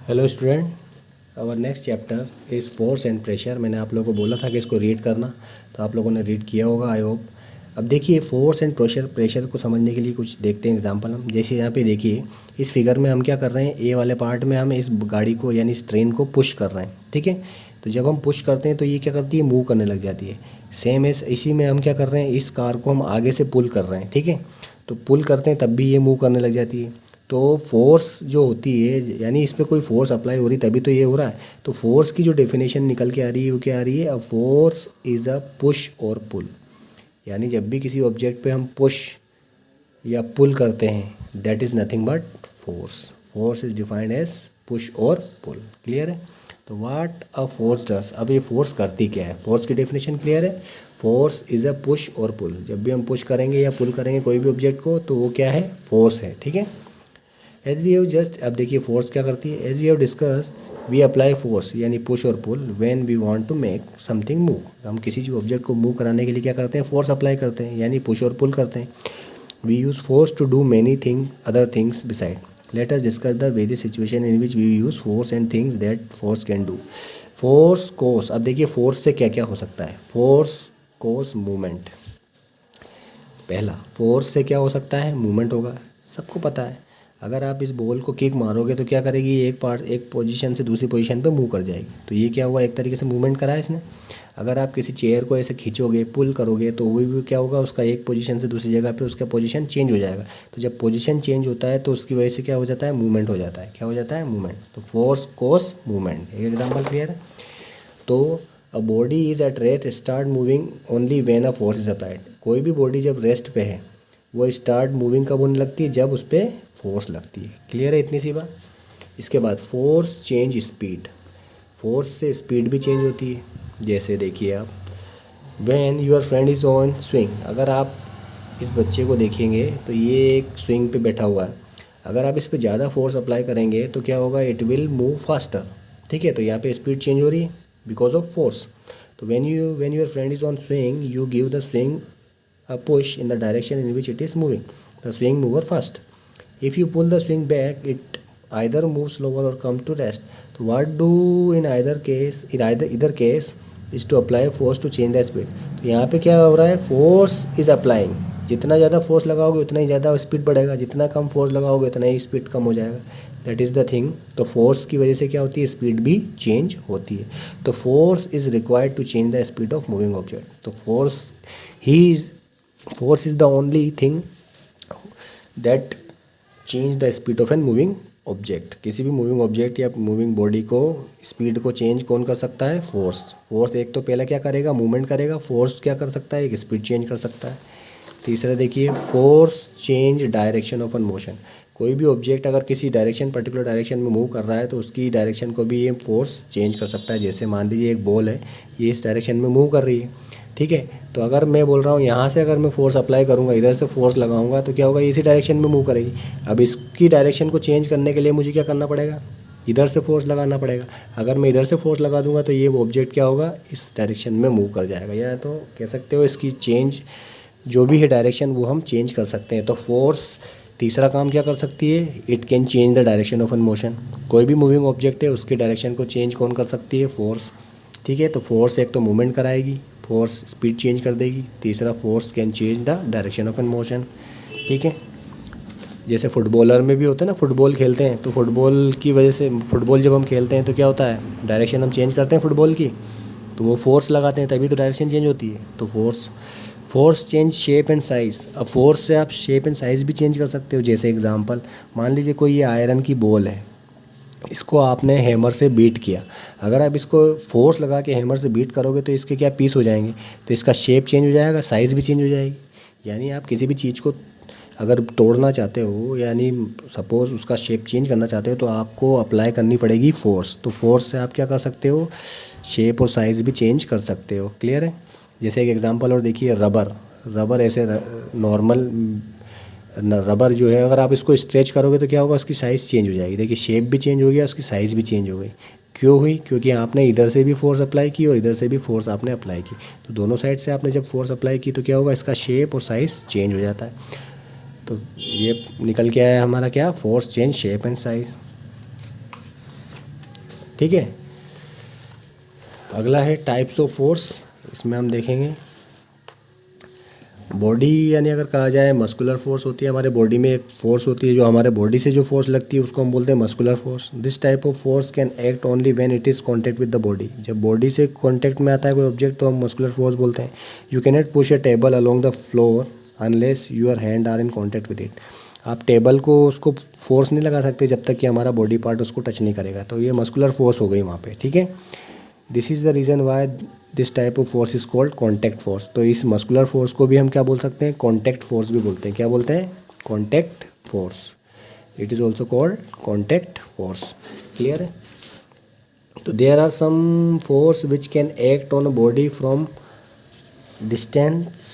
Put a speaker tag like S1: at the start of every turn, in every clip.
S1: Hello student, our next chapter is force and pressure. मैंने आप लोगों को बोला था कि इसको रीड करना, तो आप लोगों ने रीड किया होगा आई होप। अब देखिए फोर्स एंड प्रेशर को समझने के लिए कुछ देखते हैं एग्जांपल हम। जैसे यहाँ पे देखिए इस फिगर में हम क्या कर रहे हैं, ए वाले पार्ट में हम इस गाड़ी को यानी इस ट्रेन को पुश कर रहे हैं, ठीक है। तो जब हम पुश करते हैं तो ये क्या करती है, मूव करने लग जाती है। सेम एस इसी में हम क्या कर रहे हैं, इस कार को हम आगे से पुल कर रहे हैं, ठीक है। तो पुल करते हैं तब भी ये मूव करने लग जाती है। तो फोर्स जो होती है यानी इस पर कोई फोर्स अप्लाई हो रही तभी तो ये हो रहा है। तो फोर्स की जो डेफिनेशन निकल के आ रही है वो क्या आ रही है, a force is a push और पुल। यानी जब भी किसी ऑब्जेक्ट पे हम पुश या पुल करते हैं that is nothing but force. Force is defined as push और पुल। क्लियर है। तो व्हाट अ फोर्स डस, अब ये फोर्स करती क्या है, फोर्स की डेफिनेशन क्लियर है। फोर्स इज़ अ पुश और पुल। जब भी हम पुश करेंगे या पुल करेंगे कोई भी ऑब्जेक्ट को तो वो क्या है, फोर्स है, ठीक है। एज वी हैव जस्ट, अब देखिए फोर्स क्या करती है, as we have discussed we apply force यानी पुश और pull when we want to make something move. हम किसी ऑब्जेक्ट को मूव कराने के लिए क्या करते हैं, फोर्स अप्लाई करते हैं यानी पुश और पुल करते हैं। We use force to do many thing other things beside. Let us discuss the various situation in which we use force and things that force can do. Force cause, अब देखिए force से क्या क्या हो सकता है। फोर्स कोस मूवमेंट, पहला force से क्या हो सकता है, मूवमेंट होगा, सबको पता है। अगर आप इस बॉल को किक मारोगे तो क्या करेगी, एक पोजीशन से दूसरी पोजीशन पे मूव कर जाएगी। तो ये क्या हुआ, एक तरीके से मूवमेंट करा है इसने। अगर आप किसी चेयर को ऐसे खींचोगे, पुल करोगे तो वो भी क्या होगा, उसका एक पोजीशन से दूसरी जगह पे उसका पोजीशन चेंज हो जाएगा। तो जब पोजीशन चेंज होता है तो उसकी वजह से क्या हो जाता है, मूवमेंट हो जाता है। क्या हो जाता है, मूवमेंट। तो फोर्स कोस मूवमेंट, एक एग्जाम्पल क्लियर है। तो a body is at rest start moving only when a force is applied. कोई भी बॉडी जब रेस्ट पे है वो स्टार्ट मूविंग कब होने लगती है, जब उस पर फोर्स लगती है। क्लियर है इतनी सी बात। इसके बाद फोर्स चेंज स्पीड, फोर्स से स्पीड भी चेंज होती है। जैसे देखिए आप, when your friend is on swing, अगर आप इस बच्चे को देखेंगे तो ये एक स्विंग पे बैठा हुआ है। अगर आप इस पर ज़्यादा फोर्स अप्लाई करेंगे तो क्या होगा, इट विल मूव फास्टर, ठीक है। तो यहाँ पे स्पीड चेंज हो रही है बिकॉज ऑफ फोर्स। तो when your friend is on swing you give the swing a push in the direction in which it is moving. The swing mover first. If you pull the swing back, it either moves slower or come to rest. So what do in either case, in either case is to apply force to change the speed. तो यहाँ पे क्या हो रहा है, force is applying। जितना ज़्यादा force लगाओगे उतना ही ज़्यादा स्पीड बढ़ेगा, जितना कम फोर्स लगाओगे उतना ही स्पीड कम हो जाएगा। That is the thing. तो फोर्स की वजह से क्या होती है, स्पीड भी चेंज होती है। तो force is required to change the speed of moving object. तो force is the only thing that change the speed of an moving object. किसी भी मूविंग ऑब्जेक्ट या मूविंग बॉडी को स्पीड को चेंज कौन कर सकता है, फोर्स। फोर्स एक तो पहला क्या करेगा, मूवमेंट करेगा। फोर्स क्या कर सकता है, एक स्पीड चेंज कर सकता है। तीसरा देखिए, force change direction of an motion. कोई भी ऑब्जेक्ट अगर किसी डायरेक्शन पर्टिकुलर डायरेक्शन में मूव कर रहा है तो उसकी डायरेक्शन को भी ये फोर्स चेंज कर सकता है। जैसे मान लीजिए एक बॉल है, ये इस डायरेक्शन में मूव कर रही है, ठीक है। तो अगर मैं बोल रहा हूँ यहाँ से अगर मैं फोर्स अप्लाई करूँगा, इधर से फोर्स लगाऊंगा तो क्या होगा, इसी डायरेक्शन में मूव करेगी। अब इसकी डायरेक्शन को चेंज करने के लिए मुझे क्या करना पड़ेगा, इधर से फोर्स लगाना पड़ेगा। अगर मैं इधर से फोर्स लगा दूंगा तो ये ऑब्जेक्ट क्या होगा, इस डायरेक्शन में मूव कर जाएगा। या तो कह सकते हो इसकी चेंज जो भी है डायरेक्शन वो हम चेंज कर सकते हैं। तो फोर्स तीसरा काम क्या कर सकती है, it can change the direction of an motion. कोई भी मूविंग ऑब्जेक्ट है उसकी डायरेक्शन को चेंज कौन कर सकती है, फोर्स, ठीक है। तो फोर्स एक तो मूवमेंट कराएगी, फोर्स स्पीड चेंज कर देगी। तीसरा force can change the direction of an motion, ठीक है। जैसे फुटबॉलर में भी होता है ना, फुटबॉल खेलते हैं तो फुटबॉल की वजह से, फुटबॉल जब हम खेलते हैं तो क्या होता है, डायरेक्शन हम चेंज करते हैं फुटबॉल की, तो वो फोर्स लगाते हैं तभी तो डायरेक्शन चेंज होती है। तो force change shape and size. अब फोर्स से आप शेप एंड साइज़ भी चेंज कर सकते हो। जैसे एग्जांपल मान लीजिए कोई ये आयरन की बॉल है, इसको आपने हैमर से बीट किया। अगर आप इसको फोर्स लगा के हैमर से बीट करोगे तो इसके क्या पीस हो जाएंगे, तो इसका शेप चेंज हो जाएगा, साइज़ भी चेंज हो जाएगी। यानी आप किसी भी चीज़ को अगर तोड़ना चाहते हो यानी सपोज़ उसका शेप चेंज करना चाहते हो तो आपको अप्लाई करनी पड़ेगी फोर्स। तो फोर्स से आप क्या कर सकते हो, शेप और साइज़ भी चेंज कर सकते हो। क्लियर है। जैसे एक एग्जांपल और देखिए, रबर ऐसे नॉर्मल रबर जो है अगर आप इसको स्ट्रेच करोगे तो क्या होगा, उसकी साइज़ चेंज हो जाएगी। देखिए शेप भी चेंज हो गया, उसकी साइज़ भी चेंज हो गई। क्यों हुई, क्योंकि आपने इधर से भी फोर्स अप्लाई की और इधर से भी फोर्स आपने अप्लाई की। तो दोनों साइड से आपने जब फोर्स अप्लाई की तो क्या होगा, इसका शेप और साइज़ चेंज हो जाता है। तो ये निकल के आया हमारा क्या, force change shape and size. ठीक है। अगला है टाइप्स ऑफ फोर्स। इसमें हम देखेंगे बॉडी, यानी अगर कहा जाए मस्कुलर फोर्स होती है, हमारे बॉडी में एक फोर्स होती है जो हमारे बॉडी से जो फोर्स लगती है उसको हम बोलते हैं muscular force. This type of force can act only when it is contact with the body. जब बॉडी से कॉन्टैक्ट में आता है कोई ऑब्जेक्ट तो हम मस्कुलर फोर्स बोलते हैं। You can not push a table along the floor unless your hand are in contact with it. आप टेबल को उसको फोर्स नहीं लगा सकते जब तक कि हमारा बॉडी पार्ट उसको टच नहीं करेगा, तो ये मस्कुलर फोर्स हो गई वहाँ पे, ठीक है। This is the reason why this type of force is called contact force. तो इस मस्कुलर फोर्स को भी हम क्या बोल सकते हैं, कॉन्टैक्ट फोर्स भी बोलते हैं। क्या बोलते हैं, contact force. It is also called contact force. Clear है। तो there are some force which can act on a body from distance.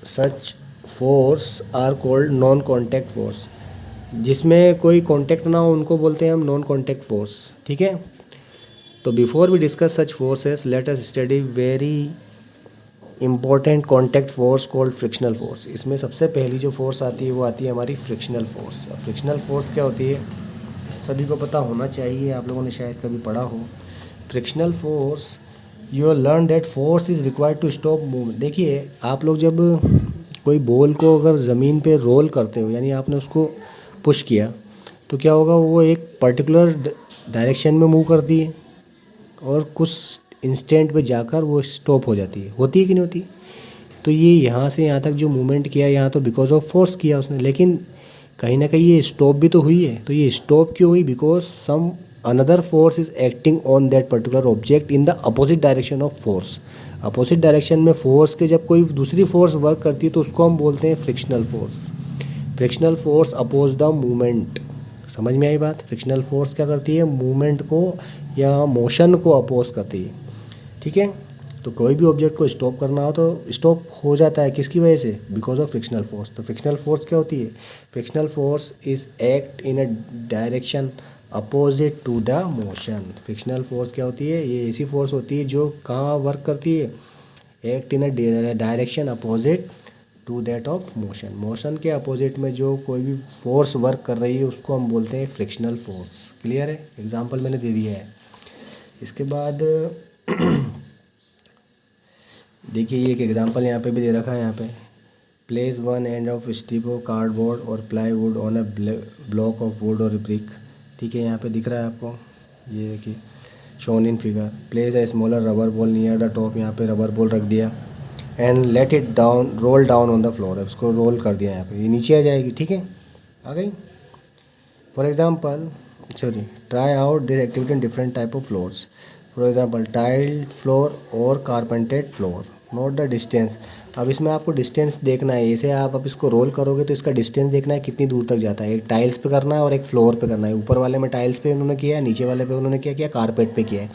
S1: Such force are called non contact force. जिसमें कोई कॉन्टैक्ट ना हो उनको बोलते हैं हम नॉन कॉन्टैक्ट फोर्स, ठीक है। तो before we discuss such forces let us study very important contact force called frictional force. इसमें सबसे पहली जो फोर्स आती है वो आती है हमारी फ्रिक्शनल फोर्स। फ्रिक्शनल फोर्स क्या होती है सभी को पता होना चाहिए, आप लोगों ने शायद कभी पढ़ा हो। Frictional force, you learn that force is required to stop movement. देखिए आप लोग जब कोई बॉल को अगर ज़मीन पे रोल करते हो, यानी आपने उसको पुश किया, तो क्या होगा, वो एक पर्टिकुलर डायरेक्शन में मूव करती है और कुछ इंस्टेंट पे जाकर वो स्टॉप हो जाती है। होती है कि नहीं होती। तो ये यहाँ से यहाँ तक जो मूवमेंट किया, यहाँ तो बिकॉज ऑफ फोर्स किया उसने, लेकिन कहीं ना कहीं ये स्टॉप भी तो हुई है। तो ये स्टॉप क्यों हुई, because some another force is acting on that particular object in the opposite direction of force. Opposite direction में फोर्स के जब कोई दूसरी फोर्स वर्क करती है तो उसको हम बोलते हैं frictional force. Frictional force oppose the movement. समझ में आई बात। फ्रिक्शनल फोर्स क्या करती है, मूवमेंट को या मोशन को अपोज करती है, ठीक है। तो कोई भी ऑब्जेक्ट को स्टॉप करना हो तो स्टॉप हो जाता है, किसकी वजह से, बिकॉज ऑफ फ्रिक्शनल फोर्स। तो फ्रिक्शनल फोर्स क्या होती है, frictional force is act in a direction opposite to the motion. Frictional force क्या होती है, ये ऐसी फोर्स होती है जो कहाँ वर्क करती है, act in a direction opposite to that of motion. Motion के अपोजिट में जो कोई भी फोर्स वर्क कर रही है उसको हम बोलते हैं फ्रिक्शनल फोर्स। क्लियर है। एग्जांपल मैंने दे दिया है। इसके बाद देखिए ये एक एग्जांपल यहाँ पे भी दे रखा है। यहाँ पे place one end of strip of cardboard और plywood on a block of wood और ब्रिक। ठीक है, यहाँ पे दिख रहा है आपको, ये देखिए shown in figure. Place a smaller rubber ball near the top. यहाँ पे रबर बॉल रख दिया and let it down roll down on the floor. इसको रोल कर दिया, यहाँ पे ये नीचे आ जाएगी, ठीक है, आ गई। For example sorry try out this activity in different type of floors. For example tile floor और कारपेंटेड फ्लोर। Note the distance. अब इसमें आपको डिस्टेंस देखना है। ऐसे आप अब इसको रोल करोगे तो इसका डिस्टेंस देखना है कितनी दूर तक जाता है। एक टाइल्स पे करना है और एक फ्लोर पे करना है। ऊपर वाले में टाइल्स पे उन्होंने किया है, नीचे वाले पे उन्होंने क्या किया, कारपेट पे किया है।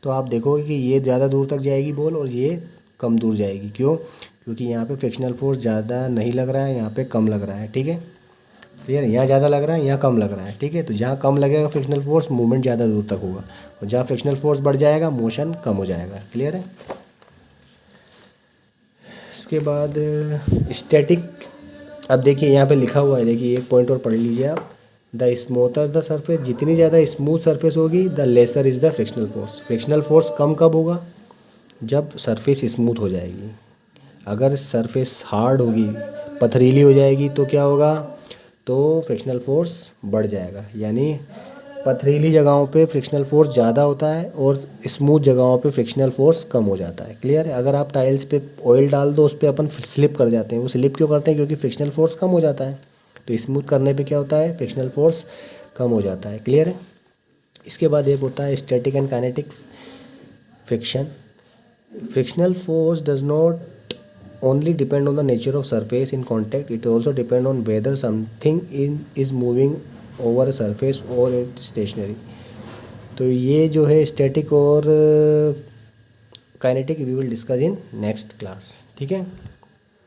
S1: तो आप देखोगे कि ये ज़्यादा दूर तक जाएगी बॉल और ये कम दूर जाएगी। क्यों, क्योंकि यहाँ पे फ्रिक्शनल फोर्स ज़्यादा नहीं लग रहा है, यहाँ पे कम लग रहा है, ठीक है। क्लियर, यहाँ ज़्यादा लग रहा है, यहाँ कम लग रहा है, ठीक है। तो जहाँ कम लगेगा फ्रिक्शनल फोर्स, मूवमेंट ज़्यादा दूर तक होगा, और जहाँ फ्रिक्शनल फोर्स बढ़ जाएगा मोशन कम हो जाएगा। क्लियर है। इसके बाद स्टैटिक। अब देखिए यहाँ पे लिखा हुआ है, देखिए एक पॉइंट और पढ़ लीजिए आप। द स्मूथर द सरफेस, जितनी ज़्यादा स्मूथ सरफेस होगी the lesser is the frictional force. Frictional force कब होगा, जब सरफेस स्मूथ हो जाएगी। अगर सरफेस हार्ड होगी, पथरीली हो जाएगी तो क्या होगा, तो फ्रिक्शनल फोर्स बढ़ जाएगा। यानी पथरीली जगहों पे फ्रिक्शनल फोर्स ज़्यादा होता है और स्मूथ जगहों पे फ्रिक्शनल फोर्स कम हो जाता है। क्लियर है। अगर आप टाइल्स पे ऑयल डाल दो, उस पर अपन स्लिप कर जाते हैं। वो स्लिप क्यों करते हैं, क्योंकि फ्रिक्शनल फोर्स कम हो जाता है। तो स्मूथ करने पे क्या होता है, फ्रिक्शनल फोर्स कम हो जाता है। क्लियर है। इसके बाद एक होता है static and kinetic friction. Frictional force does not only depend on the nature of surface in contact, it also depend on whether something is moving over a surface or it's stationary। तो ये जो है static और kinetic we will discuss in next class, ठीक है।